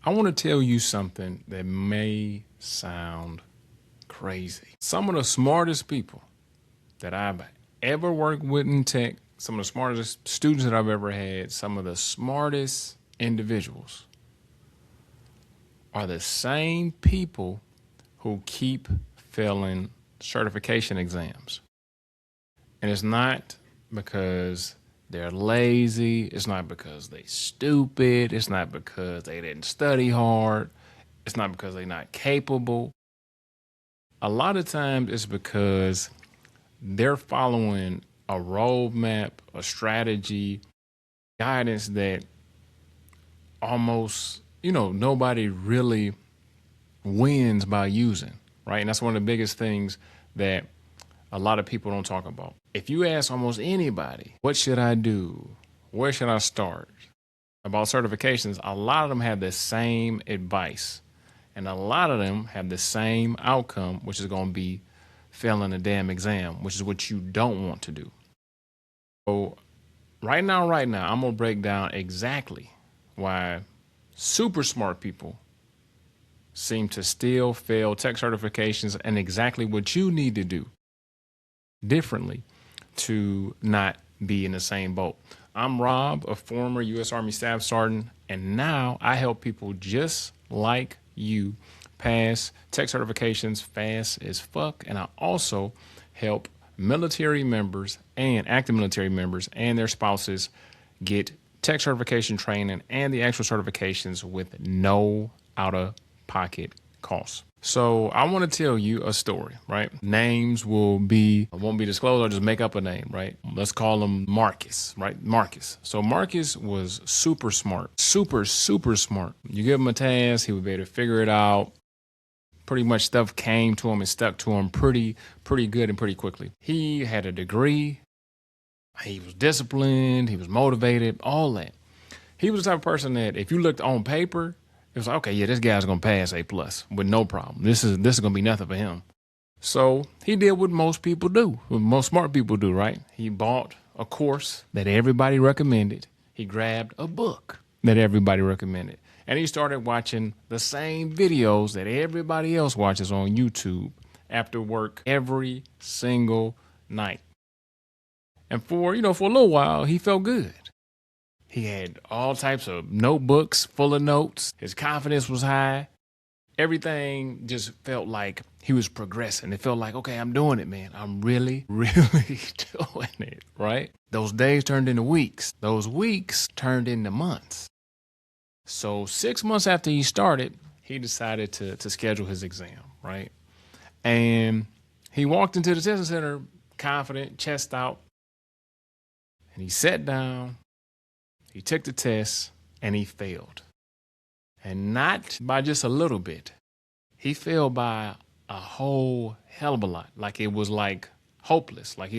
I want to tell you something that may sound crazy. Some of the smartest people that I've ever worked with in tech, some of the smartest students that I've ever had, some of the smartest individuals are the same people who keep failing certification exams. And it's not because they're lazy. It's not because they stupid. It's not because they didn't study hard. It's not because they're not capable. A lot of times it's because they're following a roadmap, a strategy, guidance that almost, nobody really wins by using, right? And that's one of the biggest things that a lot of people don't talk about. If you ask almost anybody, what should I do? Where should I start? About certifications, a lot of them have the same advice. And a lot of them have the same outcome, which is going to be failing a damn exam, which is what you don't want to do. So right now, I'm going to break down exactly why super smart people seem to still fail tech certifications and exactly what you need to do differently to not be in the same boat. I'm Rob, a former U.S. Army Staff Sergeant, and now I help people just like you pass tech certifications fast as fuck. And I also help military members and active military members and their spouses get tech certification training and the actual certifications with no out-of-pocket costs. So I want to tell you a story, right? Names won't be disclosed. I'll just make up a name, right? Let's call him Marcus, right? Marcus. So Marcus was super smart, super smart. You give him a task, he would be able to figure it out. Pretty much stuff came to him and stuck to him pretty good and pretty quickly. He had a degree. He was disciplined. He was motivated, all that. He was the type of person that if you looked on paper, it was like, okay, yeah, this guy's gonna pass A+ with no problem. This is gonna be nothing for him. So he did what most people do, what most smart people do, right? He bought a course that everybody recommended. He grabbed a book that everybody recommended. And he started watching the same videos that everybody else watches on YouTube after work every single night. And for a little while, he felt good. He had all types of notebooks full of notes. His confidence was high. Everything just felt like he was progressing. It felt like, okay, I'm doing it, man. I'm really doing it, right? Those days turned into weeks. Those weeks turned into months. So 6 months after he started, he decided to schedule his exam, right? And he walked into the testing center confident, chest out, and he sat down. He took the test and he failed. And not by just a little bit. He failed by a whole hell of a lot. Like it was like hopeless. Like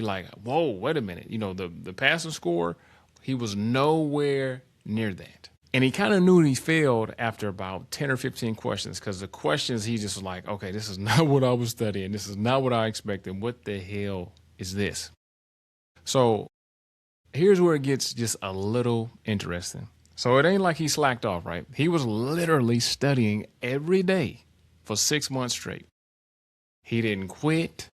whoa, wait a minute. The passing score, he was nowhere near that. And he kind of knew he failed after about 10 or 15 questions because the questions he just was like, okay, this is not what I was studying. This is not what I expected. What the hell is this? So here's where it gets just a little interesting. So it ain't like he slacked off, right? He was literally studying every day for 6 months straight. He didn't quit.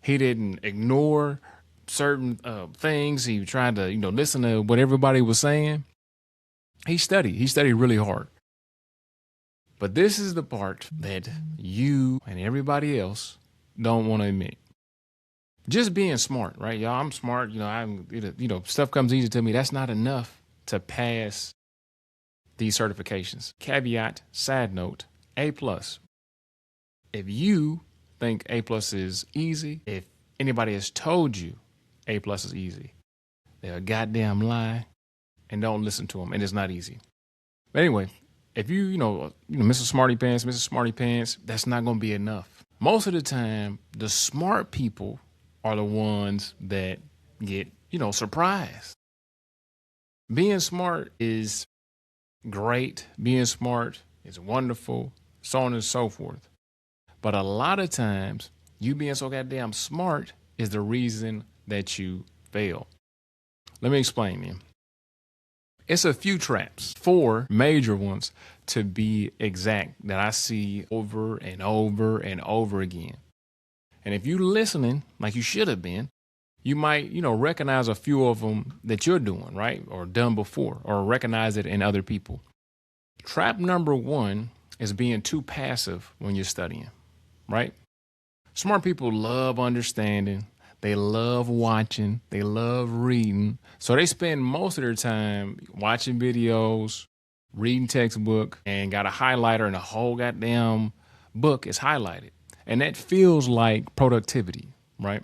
He didn't ignore certain things. He tried to, listen to what everybody was saying. He studied. He studied really hard. But this is the part that you and everybody else don't want to admit. Just being smart, right? Y'all, I'm smart. Stuff comes easy to me. That's not enough to pass these certifications. Caveat, side note, A+. If you think A+ is easy, if anybody has told you A+ is easy, they're a goddamn lie, and don't listen to them. And it's not easy. But anyway, if Mr. Smarty Pants, that's not going to be enough. Most of the time, the smart people are the ones that get, surprised. Being smart is great. Being smart is wonderful, so on and so forth. But a lot of times, you being so goddamn smart is the reason that you fail. Let me explain, man. It's a few traps, 4 major ones to be exact, that I see over and over and over again. And if you're listening like you should have been, you might, recognize a few of them that you're doing, right? Or done before, or recognize it in other people. Trap number 1 is being too passive when you're studying, right? Smart people love understanding. They love watching. They love reading. So they spend most of their time watching videos, reading textbook, and got a highlighter, and the whole goddamn book is highlighted. And that feels like productivity, right?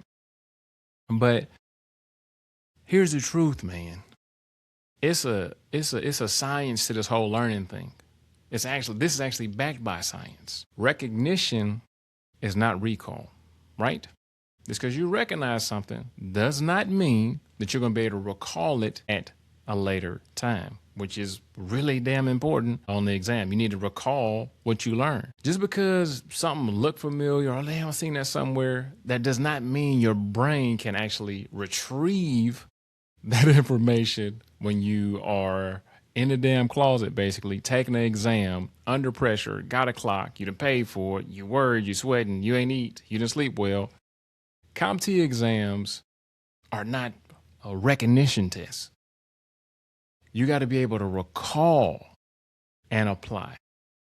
But here's the truth, man. It's a science to this whole learning thing. This is actually backed by science. Recognition is not recall, right? Just because you recognize something does not mean that you're going to be able to recall it at a later time, which is really damn important on the exam. You need to recall what you learned. Just because something looked familiar, or I've seen that somewhere, that does not mean your brain can actually retrieve that information when you are in the damn closet, basically taking an exam under pressure, got a clock, you done paid for it, you worried, you sweating, you ain't eat, you didn't sleep well. CompTIA exams are not a recognition test. You got to be able to recall and apply.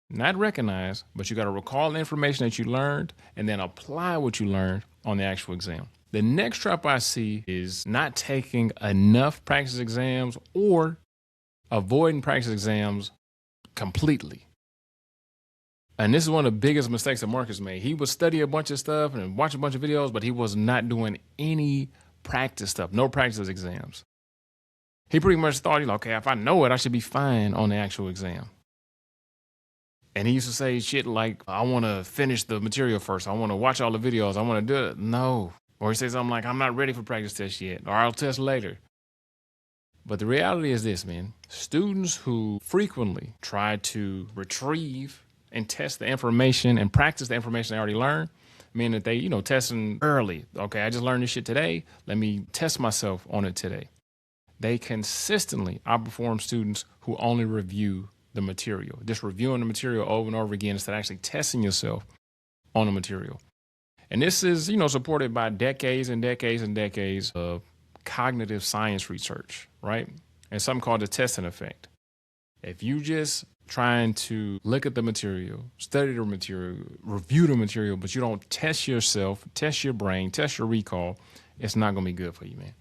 Not recognize, but you got to recall the information that you learned and then apply what you learned on the actual exam. The next trap I see is not taking enough practice exams or avoiding practice exams completely. And this is one of the biggest mistakes that Marcus made. He would study a bunch of stuff and watch a bunch of videos, but he was not doing any practice stuff, no practice exams. He pretty much thought, okay, if I know it, I should be fine on the actual exam. And he used to say shit like, I want to finish the material first. I want to watch all the videos. I want to do it. No. Or he says something like, I'm not ready for practice tests yet, or I'll test later. But the reality is this, man. Students who frequently try to retrieve and test the information and practice the information they already learned, meaning that they, testing early. Okay, I just learned this shit today. Let me test myself on it today. They consistently outperform students who only review the material. Just reviewing the material over and over again instead of actually testing yourself on the material. And this is, supported by decades and decades and decades of cognitive science research, right? And something called the testing effect. If you just trying to look at the material, study the material, review the material, but you don't test yourself, test your brain, test your recall, it's not going to be good for you, man.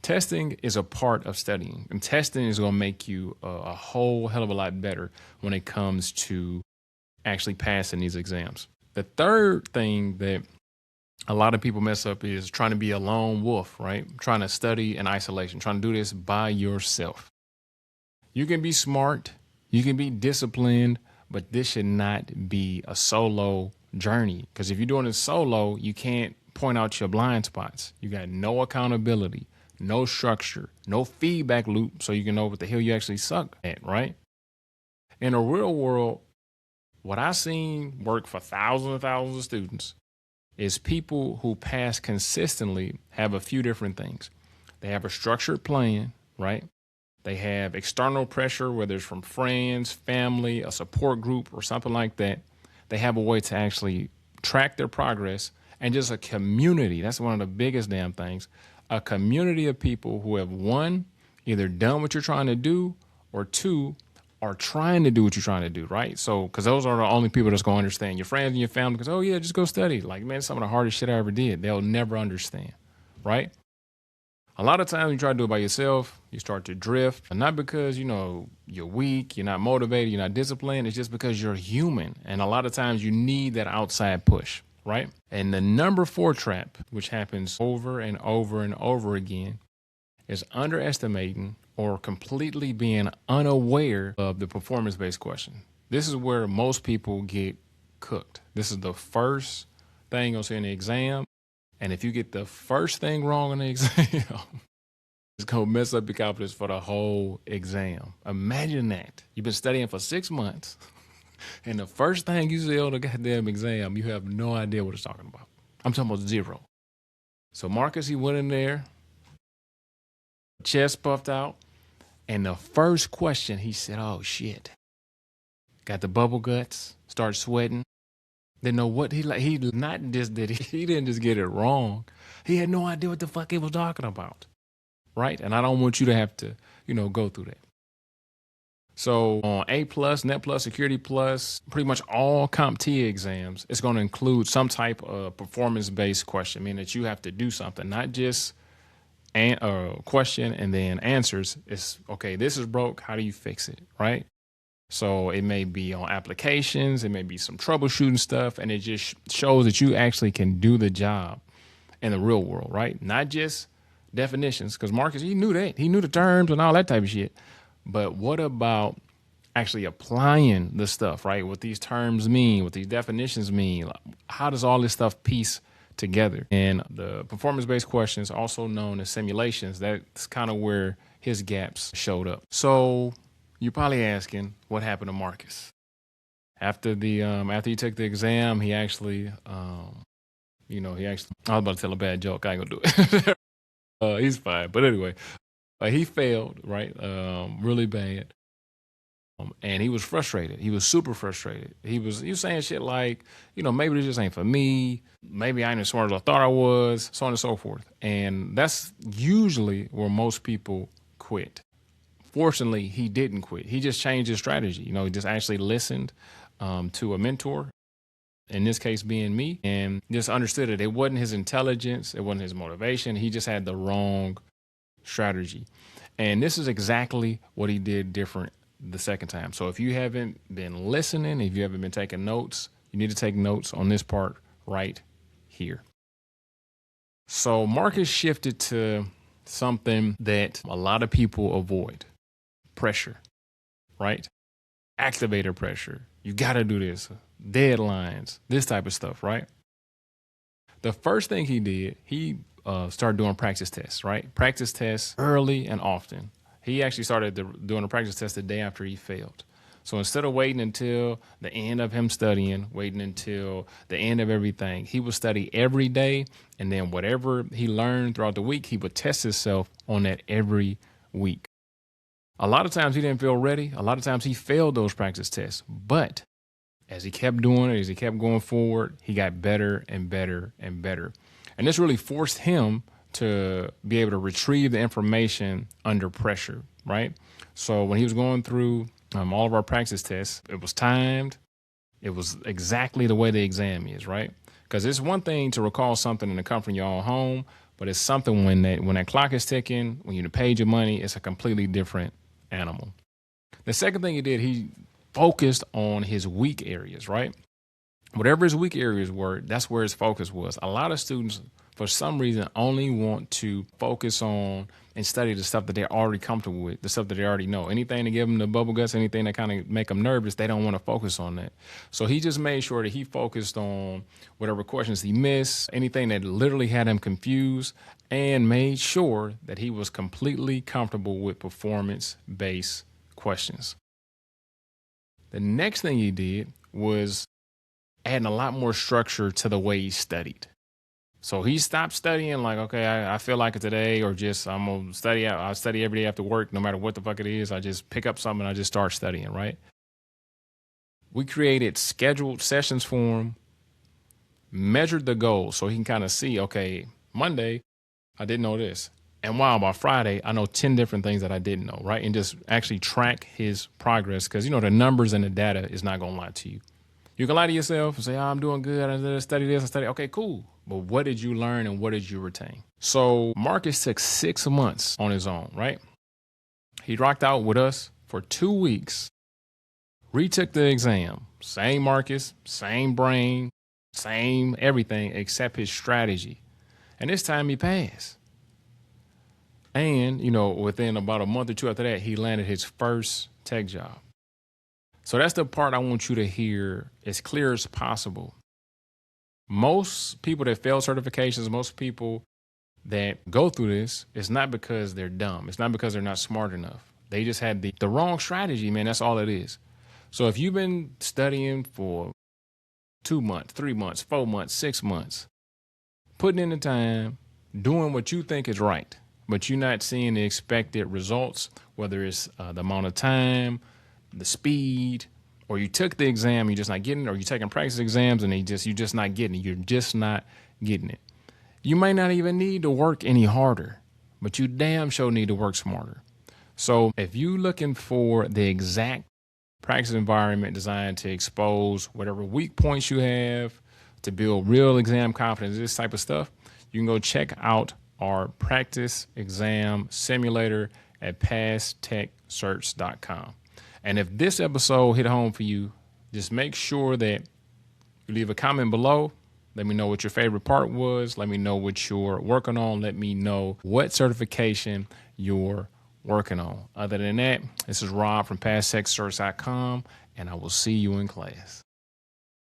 Testing is a part of studying, and testing is going to make you a whole hell of a lot better when it comes to actually passing these exams. The third thing that a lot of people mess up is trying to be a lone wolf, right? Trying to study in isolation, trying to do this by yourself. You can be smart, you can be disciplined, but this should not be a solo journey. Because if you're doing it solo, you can't point out your blind spots. You got no accountability, no structure, no feedback loop so you can know what the hell you actually suck at, right? In the real world, what I've seen work for thousands and thousands of students is people who pass consistently have a few different things. They have a structured plan, right? They have external pressure, whether it's from friends, family, a support group, or something like that. They have a way to actually track their progress, and just a community. That's one of the biggest damn things. A community of people who have, one, either done what you're trying to do, or two, are trying to do what you're trying to do, right? So, because those are the only people that's going to understand. Your friends and your family, because, oh yeah, just go study. Like, man, it's some of the hardest shit I ever did. They'll never understand, right? A lot of times you try to do it by yourself, you start to drift. And not because, you're weak, you're not motivated, you're not disciplined. It's just because you're human. And a lot of times you need that outside push, right? And the number 4 trap, which happens over and over and over again, is underestimating or completely being unaware of the performance-based question. This is where most people get cooked. This is the first thing you'll see in the exam. And if you get the first thing wrong in the exam, it's going to mess up your confidence for the whole exam. Imagine that. You've been studying for 6 months, and the first thing you say on the goddamn exam, you have no idea what it's talking about. I'm talking about 0. So Marcus, he went in there, chest puffed out, And the first question, he said, oh shit. Got the bubble guts, start sweating. Didn't know what he not just did he didn't just get it wrong. He had no idea what the fuck he was talking about. Right? And I don't want you to have to, go through that. So on A plus, Net plus, Security plus, pretty much all CompTIA exams, it's going to include some type of performance-based question, meaning that you have to do something, not just a question and then answers. It's, okay, this is broke. How do you fix it? Right? So it may be on applications, it may be some troubleshooting stuff, and it just shows that you actually can do the job in the real world, right? Not just definitions, because Marcus, he knew that. He knew the terms and all that type of shit. But what about actually applying the stuff, right? What these terms mean, what these definitions mean. How does all this stuff piece together? And the performance-based questions, also known as simulations, that's kind of where his gaps showed up. So you're probably asking, what happened to Marcus? After he took the exam, he actually, I was about to tell a bad joke. I ain't gonna do it. He's fine. But anyway, he failed, right? Really bad. And he was frustrated. He was super frustrated. He was saying shit like, maybe this just ain't for me. Maybe I ain't as smart as I thought I was, so on and so forth. And that's usually where most people quit. Fortunately, he didn't quit. He just changed his strategy. He just actually listened to a mentor, in this case being me, and just understood it. It wasn't his intelligence. It wasn't his motivation. He just had the wrong strategy. And this is exactly what he did different the second time. So if you haven't been listening, if you haven't been taking notes, you need to take notes on this part right here. So Marcus shifted to something that a lot of people avoid. Pressure, right? Activator pressure. You got to do this. Deadlines, this type of stuff, right? The first thing he did, he started doing practice tests, right? Practice tests early and often. He actually started doing a practice test the day after he failed. So instead of waiting until the end of him studying, waiting until the end of everything, he would study every day. And then whatever he learned throughout the week, he would test himself on that every week. A lot of times he didn't feel ready. A lot of times he failed those practice tests. But as he kept doing it, as he kept going forward, he got better and better and better. And this really forced him to be able to retrieve the information under pressure, right? So when he was going through all of our practice tests, it was timed. It was exactly the way the exam is, right? Because it's one thing to recall something in the comfort of your own home, but it's something when that clock is ticking, when you paid your money, it's a completely different animal. The second thing he did, he focused on his weak areas, right? Whatever his weak areas were, that's where his focus was. A lot of students, for some reason, only want to focus on and study the stuff that they're already comfortable with, the stuff that they already know. Anything to give them the bubble guts, anything that kind of make them nervous, they don't want to focus on that. So he just made sure that he focused on whatever questions he missed, anything that literally had him confused, and made sure that he was completely comfortable with performance-based questions. The next thing he did was adding a lot more structure to the way he studied. So he stopped studying like, okay, I feel like it today, or just I'm going to study. I study every day after work, no matter what the fuck it is. I just pick up something and I just start studying, right? We created scheduled sessions for him, measured the goals so he can kind of see, okay, Monday, I didn't know this. And wow, by Friday, I know 10 different things that I didn't know, right? And just actually track his progress, because, the numbers and the data is not going to lie to you. You can lie to yourself and say, I'm doing good. I study this, I study. Okay, cool. But what did you learn and what did you retain? So Marcus took 6 months on his own, right? He rocked out with us for 2 weeks, retook the exam. Same Marcus, same brain, same everything except his strategy. And this time he passed. And, within about a month or two after that, he landed his first tech job. So that's the part I want you to hear as clear as possible. Most people that fail certifications, most people that go through this, it's not because they're dumb. It's not because they're not smart enough. They just had the wrong strategy, man. That's all it is. So if you've been studying for 2 months, 3 months, 4 months, 6 months, putting in the time, doing what you think is right, but you're not seeing the expected results, whether it's the amount of time, the speed, or you took the exam, you're just not getting it, or you're taking practice exams and you're just not getting it. You're just not getting it. You might not even need to work any harder, but you damn sure need to work smarter. So if you're looking for the exact practice environment designed to expose whatever weak points you have, to build real exam confidence, this type of stuff, you can go check out our practice exam simulator at passtechsearch.com. And if this episode hit home for you, just make sure that you leave a comment below. Let me know what your favorite part was. Let me know what you're working on. Let me know what certification you're working on. Other than that, this is Rob from passtechsearch.com, and I will see you in class.